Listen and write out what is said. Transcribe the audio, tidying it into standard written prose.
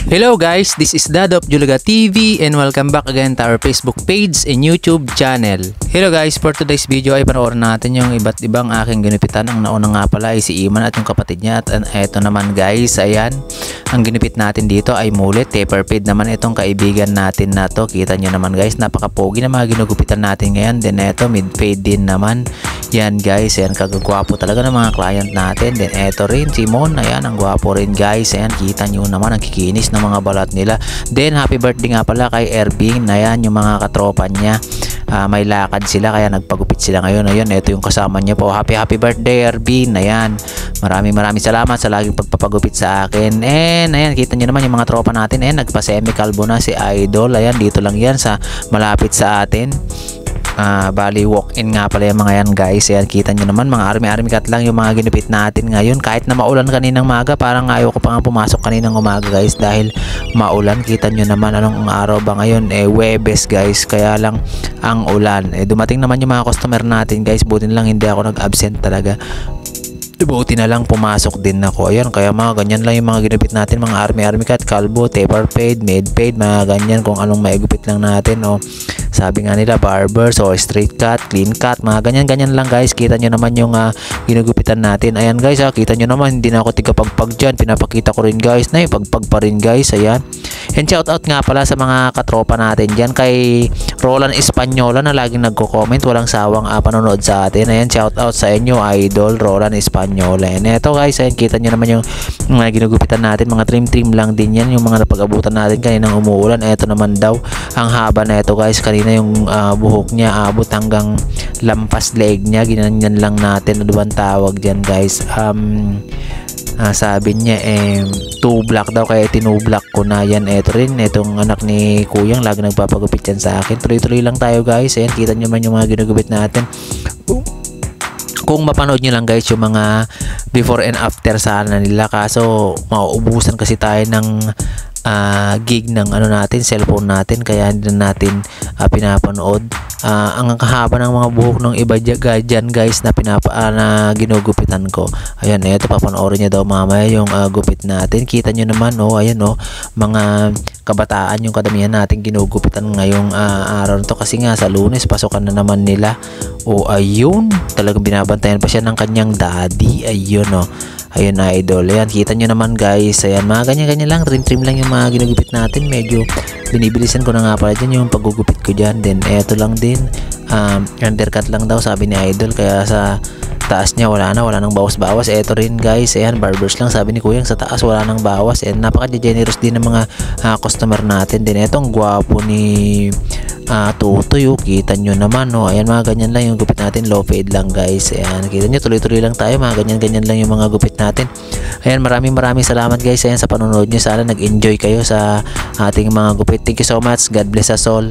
Hello guys, this is Dad of Julaga TV and welcome back again to our Facebook page and YouTube channel. Hello guys, for today's video ay panoorin natin yung iba't ibang aking ginupitan. Ang nauna nga pala ay si Iman at yung kapatid niya. At eto naman guys, ayan, ang ginupit natin dito ay mulet. Taper fade naman itong kaibigan natin na to. Kita nyo naman guys, napaka-pogi na mga ginugupitan natin ngayon. Then eto, mid fade din naman. Yan guys, ayan, kagagwapo talaga ng mga client natin. Then eto rin, Simon, ayan, ang gwapo rin guys. Ayan, kita nyo naman ang kikinis ng mga balat nila. Then happy birthday nga pala kay Erving. Ayan, yung mga katropa niya. May lakad sila kaya nagpagupit sila ngayon. Ayun, ito yung kasama niya po. Happy birthday Ervin. Ayan, maraming salamat sa laging pagpapagupit sa akin. And ayan, kita nyo naman yung mga tropa natin. And nagpa-semi-calvo na si Idol. Ayan, dito lang yan sa malapit sa atin. Bali walk-in nga pala yung mga yan guys. Ayan, kita nyo naman mga army cut lang yung mga ginupit natin ngayon. Kahit na maulan kaninang maga, parang ayaw ko pa nga pumasok kaninang umaga guys dahil maulan. Kita nyo naman anong araw ba ngayon, Webes guys, kaya lang ang ulan. Dumating naman yung mga customer natin guys, buti lang hindi ako nag-absent talaga. Buti na lang pumasok din ako. Ayan, kaya mga ganyan lang yung mga ginupit natin, mga army cut, kalbo, taper fade, mid fade, mga ganyan kung anong maigupit lang natin. Sabi nga nila barbers o straight cut, clean cut, mga ganyan lang guys. Kita nyo naman yung ginugupitan natin. Ayan guys, kita nyo naman hindi na ako tigapagpag dyan, pinapakita ko rin guys na pagpag pa rin guys. Ayan, and shout out nga pala sa mga katropa natin dyan, kay Roland Espanyola na laging nagko-comment, walang sawang panonood sa atin. Ayan, shout out sa inyo Idol Roland Espanyola. And eto guys, ayan, kita nyo naman yung mga ginugupitan natin, mga trim lang din yan, yung mga napag-abutan natin kaninang umuulan. Eto naman daw ang haba na ito guys, kanina yung buhok niya abot hanggang lampas leg niya, ginanyan lang natin. Ano bang tawag dyan guys? Sabi niya two black daw, kaya tinublock ko na. Yan, eto rin, etong anak ni Kuyang lagi nagpapagupit yan sa akin. Tuloy lang tayo guys. Ayan, kita nyo man yung mga ginugupit natin. Kung mapanood nyo lang guys yung mga before and after sana nila, kaso mauubusan kasi tayo ng gig ng natin, cellphone natin, kaya hindi natin pinapanood. Ang kahaba ng mga buhok ng iba dyan guys na na ginugupitan ko. Ayan, eto, papanoorin nyo daw mamaya yung gupit natin. Kita nyo naman, ayan, mga kabataan yung kadamihan natin ginugupitan ngayong araw nito, kasi nga sa Lunes pasukan na naman nila. Ayun, talagang binabantayan pa siya ng kanyang daddy. Ayun, ayun Idol. Ayan, kita nyo naman guys. Ayan, mga ganyan lang, trim lang yung mga ginugupit natin. Medyo binibilisan ko na nga pala dyan yung paggugupit ko dyan. Then eto lang din, undercut lang daw sabi ni Idol, kaya sa taas niya wala nang bawas. Eto rin guys, ayan, barbers lang sabi ni Kuyang, sa taas wala nang bawas. And napaka-generous din ng mga customer natin. Then etong gwapo ni Tutoy, kita nyo naman, ayan, mga ganyan lang yung gupit natin, low fade lang guys. Ayan, kita nyo, tuloy lang tayo, mga ganyan lang yung mga gupit natin. Ayan, maraming salamat guys, ayan, sa panonood nyo. Sana nag-enjoy kayo sa ating mga gupit. Thank you so much, God bless us all.